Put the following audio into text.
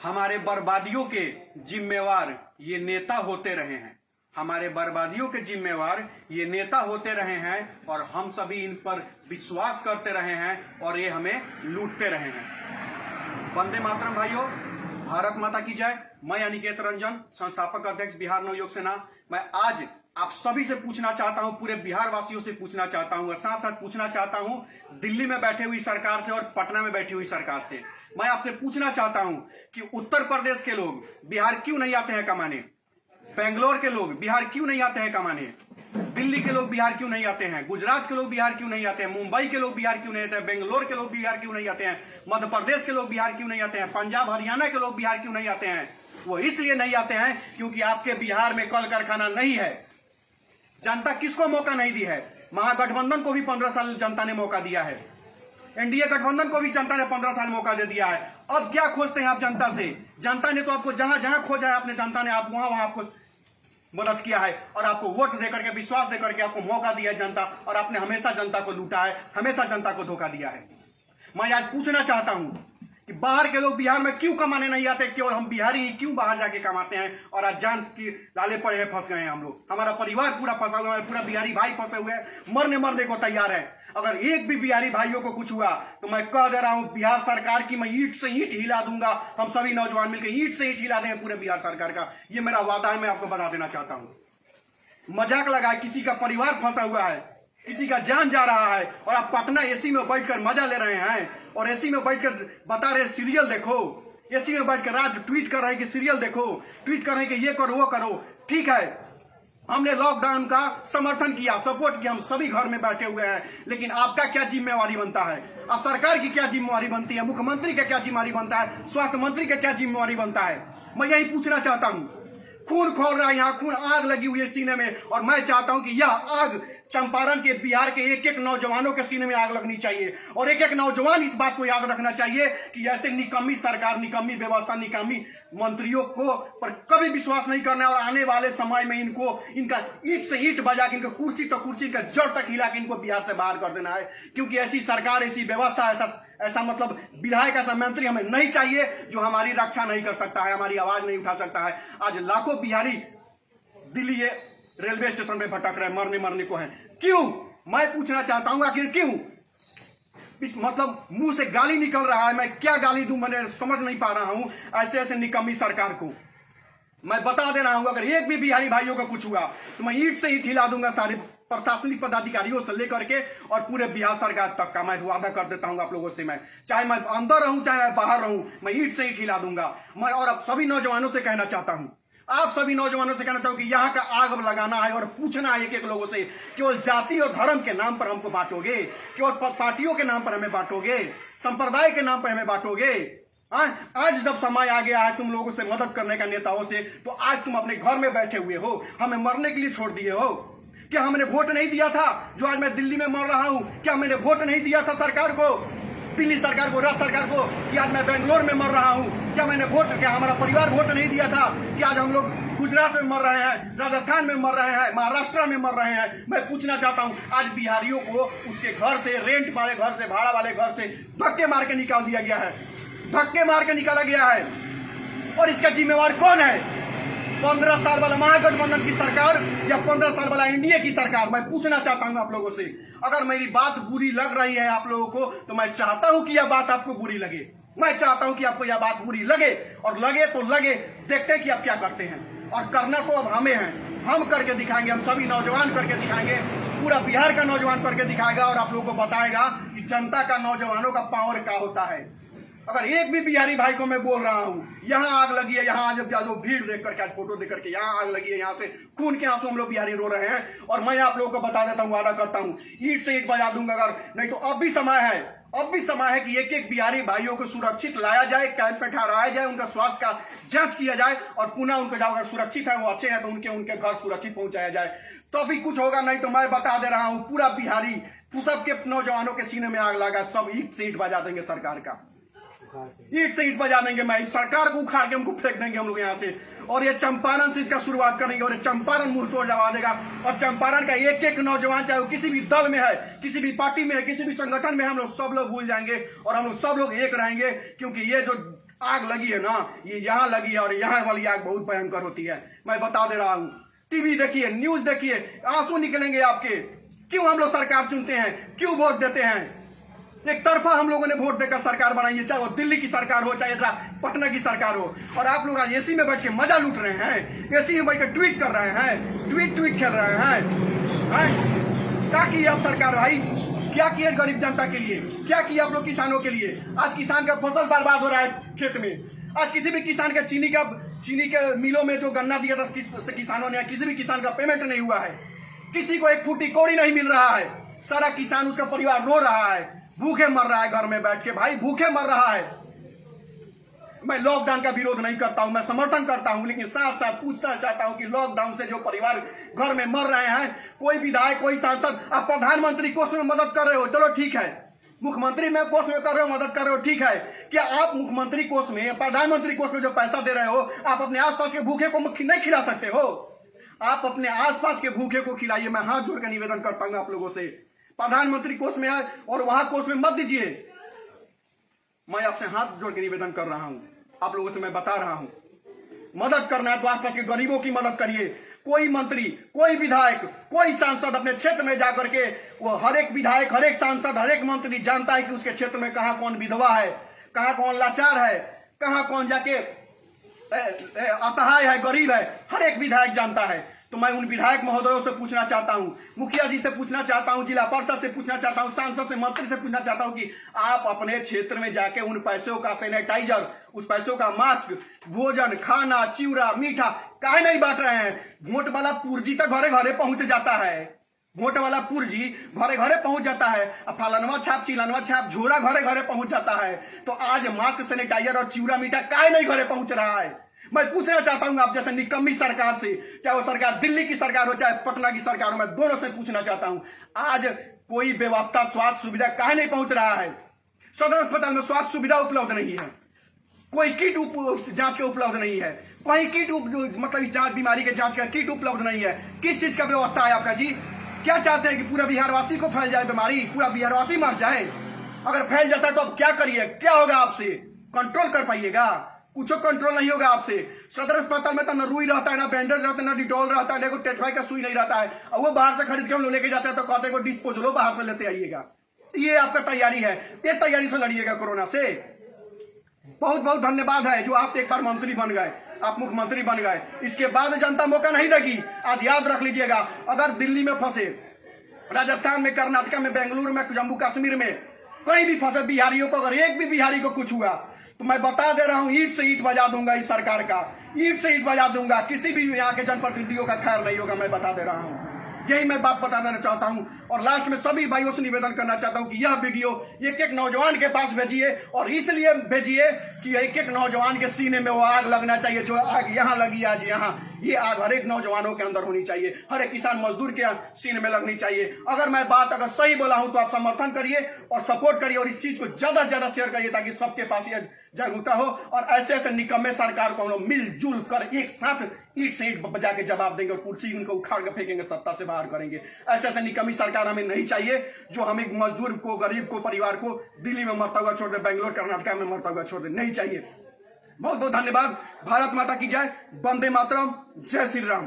हमारे बर्बादियों के जिम्मेवार ये नेता होते रहे हैं। हमारे बर्बादियों के जिम्मेवार ये नेता होते रहे हैं और हम सभी इन पर विश्वास करते रहे हैं और ये हमें लूटते रहे हैं। वंदे मातरम भाइयों, भारत माता की जय। मैं अनिकेत रंजन, संस्थापक अध्यक्ष बिहार नवयुवक सेना। मैं आज आप सभी से पूछना चाहता हूं, पूरे बिहार वासियों से पूछना चाहता हूं और साथ साथ पूछना चाहता हूं दिल्ली में बैठे हुई सरकार से और पटना में बैठी हुई सरकार से। मैं आपसे पूछना चाहता हूं कि उत्तर प्रदेश के लोग बिहार क्यों नहीं आते हैं कमाने? बेंगलोर के लोग बिहार क्यों नहीं आते हैं कमाने? दिल्ली के लोग बिहार क्यों नहीं आते हैं? गुजरात के लोग बिहार क्यों नहीं आते हैं? मुंबई के लोग बिहार क्यों नहीं आते हैं? बेंगलोर के लोग बिहार क्यों नहीं आते हैं? मध्य प्रदेश के लोग बिहार क्यों नहीं आते हैं? पंजाब हरियाणा के लोग बिहार क्यों नहीं आते हैं? वो इसलिए नहीं आते हैं क्योंकि आपके बिहार में कल कारखाना नहीं है। जनता किसको मौका नहीं दी है? महागठबंधन को भी 15 साल जनता ने मौका दिया है। एनडीए गठबंधन को भी जनता ने 15 साल मौका दे दिया है। अब क्या खोजते हैं आप जनता से? जनता ने तो आपको जहां जहां खोजा है, अपने जनता ने आप वहां आपको मदद किया है और आपको वोट देकर के, विश्वास देकर के आपको मौका दिया है जनता, और आपने हमेशा जनता को लूटा है, हमेशा जनता को धोखा दिया है। मैं आज पूछना चाहता हूं कि बाहर के लोग बिहार में क्यों कमाने नहीं आते? केवल हम बिहारी ही क्यों बाहर जाके कमाते हैं? और आज जान की लाले पड़े हैं, फंस गए हैं हम लोग। हमारा परिवार पूरा फंसा हुआ है, हमारे पूरा बिहारी भाई फंसे हुए हैं, मरने को तैयार है। अगर एक भी बिहारी भाइयों को कुछ हुआ तो मैं कह दे रहा हूं, बिहार सरकार की मैं ईंट से ईंट हिला दूंगा। हम सभी नौजवान मिलकर ईंट से ईंट हिला देंगे पूरे बिहार सरकार का। ये मेरा वादा है, मैं आपको बता देना चाहता हूं। मजाक लगा, किसी का परिवार फंसा हुआ है, किसी का जान जा रहा है और आप पटना एसी में बैठकर मजा ले रहे हैं और एसी में बैठकर बता रहे सीरियल देखो। एसी में बैठकर आज ट्वीट कर रहे हैं कि सीरियल देखो, ट्वीट कर रहे हैं कि ये करो वो करो। ठीक है, हमने लॉकडाउन का समर्थन किया, सपोर्ट किया, हम सभी घर में बैठे हुए हैं, लेकिन आपका क्या जिम्मेवारी बनता है? अब सरकार की क्या जिम्मेवारी बनती है? मुख्यमंत्री का क्या जिम्मेवारी बनता है? स्वास्थ्य मंत्री का क्या जिम्मेवारी बनता है? मैं यही पूछना चाहता हूं। खून खोल रहा है यहाँ, खून आग लगी हुई है सीने में, और मैं चाहता हूं कि यह आग चंपारण के, बिहार के एक एक नौजवानों के सीने में आग लगनी चाहिए और एक एक नौजवान इस बात को याद रखना चाहिए कि ऐसे निकम्मी सरकार, निकम्मी व्यवस्था, निकम्मी मंत्रियों को पर कभी विश्वास नहीं करना है और आने वाले समय में इनका ईंट से ईंट बजा के, इनका कुर्सी तो कुर्सी का जड़ तक हिला के इनको बिहार से बाहर कर देना है। क्योंकि ऐसी सरकार, ऐसी व्यवस्था, ऐसा मतलब विधायक, ऐसा मंत्री हमें नहीं चाहिए जो हमारी रक्षा नहीं कर सकता है, हमारी आवाज नहीं उठा सकता है। आज लाखों बिहारी दिल्ली रेलवे स्टेशन पे भटक रहे, मरने को हैं। क्यों? मैं पूछना चाहता हूं, आखिर क्यों? इस मतलब मुंह से गाली निकल रहा है, मैं क्या गाली दूं, मैंने समझ नहीं पा रहा हूं ऐसे ऐसे निकम्मी सरकार को। मैं बता दे रहा हूं, अगर एक भी बिहारी भाइयों को कुछ हुआ तो मैं ईंट से ईंट हिला दूंगा, सारे प्रशासनिक पदाधिकारियों से लेकर के और पूरे बिहार सरकार तक का। मैं वादा कर देता हूं आप लोगों से, मैं चाहे मैं अंदर रहूं चाहे मैं बाहर रहूं, मैं ईंट से ईंट हिला दूंगा। मैं और अब सभी नौजवानों से कहना चाहता हूं, आप सभी नौजवानों से कहना चाहूं कि यहाँ का आग लगाना है और पूछना है एक एक लोगों से। केवल जाति और धर्म के नाम पर हमको बांटोगे? केवल पार्टियों के नाम पर हमें बांटोगे? संप्रदाय के नाम पर हमें बांटोगे? आज जब समय आ गया है तुम लोगों से मदद करने का, नेताओं से, तो आज तुम अपने घर में बैठे हुए हो, हमें मरने के लिए छोड़ दिए हो। क्या हमने वोट नहीं दिया था जो आज मैं दिल्ली में मर रहा हूं? क्या मैंने वोट नहीं दिया था सरकार को, दिल्ली सरकार को, राज्य सरकार को, कि आज मैं बेंगलोर में मर रहा हूं? क्या हमारा परिवार वोट नहीं दिया था कि आज हम लोग गुजरात में मर रहे हैं, राजस्थान में मर रहे हैं, महाराष्ट्र में मर रहे हैं? मैं पूछना चाहता हूं, आज बिहारियों को उसके घर से, रेंट वाले घर से, भाड़ा वाले घर से धक्के मार के निकाल दिया गया है, धक्के मार के निकाला गया है। और इसका जिम्मेवार कौन है? 15 साल वाला महागठबंधन की सरकार या 15 साल वाला एनडीए की सरकार? मैं पूछना चाहता हूं आप लोगों से। अगर मेरी बात बुरी लग रही है आप लोगों को तो मैं चाहता हूं कि यह बात आपको बुरी लगे। मैं चाहता हूं कि आपको यह बात बुरी लगे, और लगे तो लगे, देखते हैं कि आप क्या करते हैं। और करना तो अब हमें है, हम करके दिखाएंगे, हम सभी नौजवान करके दिखाएंगे, पूरा बिहार का नौजवान करके दिखाएगा और आप लोगों को बताएगा कि जनता का, नौजवानों का पावर क्या होता है। अगर एक भी बिहारी भाई को मैं बोल रहा हूं, यहाँ आग लगी है, यहाँ आज जो भीड़ देख करके, आज फोटो देख करके, यहाँ आग लगी है, यहाँ से खून के आंसू हम लोग बिहारी रो रहे हैं, और मैं आप लोगों को बता देता हूँ, वादा करता हूँ, ईंट से ईंट बजा दूंगा। अगर नहीं तो अब भी समय है कि एक एक बिहारी भाइयों को सुरक्षित लाया जाए, कैंप पे ठहराया जाए, उनका स्वास्थ्य का जांच किया जाए और पुनः उनको जब अगर सुरक्षित है, वो अच्छे हैं, तो उनके घर सुरक्षित पहुंचाया जाए, तो अभी कुछ होगा। नहीं तो मैं बता दे रहा हूं, पूरा बिहारी सबके नौजवानों के सीने में आग लगा, सब ईंट से ईंट बजा देंगे सरकार का, ईंट से ईंट बजा देंगे। मैं इस सरकार को उखाड़ के हमको फेंक देंगे हम लोग यहाँ से, और ये चंपारण से इसका शुरुआत करेंगे और ये चंपारण मुंह तोड़ जवाब देगा। और चंपारण का एक एक नौजवान, चाहे वो किसी भी दल में है, किसी भी पार्टी में है, किसी भी संगठन में, हम लोग सब लोग भूल जाएंगे और हम लोग सब लोग एक रहेंगे। क्योंकि ये जो आग लगी है ना, ये यहाँ लगी है और यहाँ वाली आग बहुत भयंकर होती है, मैं बता दे रहा हूं। टीवी देखिए, न्यूज देखिए, आंसू निकलेंगे आपके। क्यों हम लोग सरकार चुनते हैं, क्यों वोट देते हैं? एक तरफा हम लोगों ने वोट देकर सरकार बनाई है, चाहे वो दिल्ली की सरकार हो, चाहे पटना की सरकार हो, और आप लोग आज एसी में बैठ के मजा लूट रहे हैं, एसी में बैठ के ट्वीट कर रहे हैं, ट्वीट खेल रहे हैं। क्या की आप सरकार भाई, क्या किया गरीब जनता के लिए, क्या किया आप लोग किसानों के लिए? आज किसान का फसल बर्बाद हो रहा है खेत में। आज किसी भी किसान का चीनी के मिलों में जो गन्ना दिया था किसानों ने, किसी भी किसान का पेमेंट नहीं हुआ है, किसी को एक फूटी कौड़ी नहीं मिल रहा है। सारा किसान, उसका परिवार रो रहा है, भूखे मर रहा है घर में बैठ के, भाई भूखे मर रहा है। मैं लॉकडाउन का विरोध नहीं करता हूं, मैं समर्थन करता हूं, लेकिन साथ साथ पूछना चाहता हूं कि लॉकडाउन से जो परिवार घर में मर रहे हैं, कोई विधायक, कोई सांसद, आप प्रधानमंत्री कोष में मदद कर रहे हो, चलो ठीक है, मुख्यमंत्री में कोष में कर रहे हो, मदद कर रहे हो, ठीक है। क्या आप मुख्यमंत्री कोष में, प्रधानमंत्री कोष में जो पैसा दे रहे हो, आप अपने आसपास के भूखे को नहीं खिला सकते हो? आप अपने आसपास के भूखे को खिलाइए। मैं हाथ जोड़कर निवेदन करता हूं आप लोगों से, प्रधानमंत्री कोष में है और वहां कोष में मत दीजिए। मैं आपसे हाथ जोड़ के निवेदन कर रहा हूं, आप लोगों से मैं बता रहा हूं, मदद करना है तो आसपास के गरीबों की मदद करिए। कोई मंत्री, कोई विधायक, कोई सांसद अपने क्षेत्र में जाकर के, वो हर एक विधायक, हर एक सांसद, हर एक मंत्री जानता है कि उसके क्षेत्र में कहां कौन विधवा है, कहां कौन लाचार है, कहां कौन जाके असहाय है, गरीब है, हर एक विधायक जानता है। तो मैं उन विधायक महोदयों से पूछना चाहता हूं, मुखिया जी से पूछना चाहता हूं, जिला परिषद से पूछना चाहता हूं, सांसद से, मंत्री से पूछना चाहता हूं कि आप अपने क्षेत्र में जाके उन पैसों का सैनिटाइजर, उस पैसों का मास्क, भोजन, खाना, चिवड़ा, मीठा काहे नहीं बांट रहे हैं? वोट वाला पूर्जी तो घरे घरे पहुंच जाता है, वोट वाला पूर्जी घरे घरे पहुंच जाता है, फलानवा छाप, चिलानवा छाप, झोरा घरे घरे पहुंच जाता है। तो आज मास्क, सैनिटाइजर और चिवड़ा मीठा काहे नहीं घरे पहुंच रहा है? मैं पूछना चाहता हूं आप जैसे निकम्मी सरकार से, चाहे वो सरकार दिल्ली की सरकार हो, चाहे पटना की सरकार हो, मैं दोनों से पूछना चाहता हूं, आज कोई व्यवस्था, स्वास्थ्य सुविधा काहे नहीं पहुंच रहा है? सदर अस्पताल में स्वास्थ्य सुविधा उपलब्ध नहीं है, कोई किट जांच का उपलब्ध नहीं है, कहीं किट मतलब इस जांच, बीमारी के जांच का किट उपलब्ध नहीं है। किस चीज का व्यवस्था है आपका जी? क्या चाहते हैं कि पूरा बिहारवासी को फैल जाए बीमारी, पूरा बिहारवासी मर जाए? अगर फैल जाता है तो अब क्या करिए, क्या होगा आपसे? कंट्रोल कर पाइएगा? कुछ कंट्रोल नहीं होगा आपसे। सदर अस्पताल में तो न रुई रहता है, ना बैंडेज रहता है, ना डिटॉल रहता है, ना कोई टेटवाई का सुई नहीं रहता है, और वो बाहर से खरीद के हम लोग लेके जाते हैं तो कहते हैं को डिस्पोजलो बाहर से लेते आइएगा। ये आपका तैयारी है, ये तैयारी से लड़िएगा कोरोना से। बहुत बहुत धन्यवाद है जो आप एक बार मंत्री बन गए, आप मुख्यमंत्री बन गए, इसके बाद जनता मौका नहीं देगी। आज याद रख लीजिएगा, अगर दिल्ली में फंसे, राजस्थान में, कर्नाटक में, बेंगलुरु में, जम्मू कश्मीर में कहीं भी फंसे बिहारियों को, अगर एक भी बिहारी को कुछ हुआ तो मैं बता दे रहा हूं, ईंट से ईंट बजा दूंगा इस सरकार का, ईंट से ईंट बजा दूंगा, किसी भी यहाँ के जनप्रतिनिधियों का खैर नहीं होगा, मैं बता दे रहा हूं। यही मैं बात बता देना चाहता हूं। और लास्ट में सभी भाइयों से निवेदन करना चाहता हूं कि यह वीडियो एक एक नौजवान के पास भेजिए, और इसलिए भेजिए कि एक एक नौजवान के सीने में वो आग लगना चाहिए जो आग यहाँ लगी आज यहाँ, ये आग हर एक नौजवानों के अंदर होनी चाहिए, हर एक किसान मजदूर के सीने में लगनी चाहिए। अगर मैं बात अगर सही बोला हूं तो आप समर्थन करिए और सपोर्ट करिए, और इस चीज को ज्यादा से ज्यादा शेयर करिए ताकि सबके पास यह जागरूकता हो, और ऐसे ऐसे निकम्मे सरकार को हम लोग मिलजुल कर एक साथ ईंट से ईंट बजा के जवाब देंगे, और कुर्सी उनको उखाड़ के फेंकेंगे, सत्ता से बाहर करेंगे। ऐसे ऐसे निकम्मी सरकार हमें नहीं चाहिए जो हमें मजदूर को, गरीब को, परिवार को दिल्ली में मरता हुआ छोड़ दे, बेंगलोर, कर्नाटक में मरता हुआ छोड़ दे, नहीं चाहिए। बहुत बहुत धन्यवाद। भारत माता की जय, वंदे मातरम, जय श्री राम।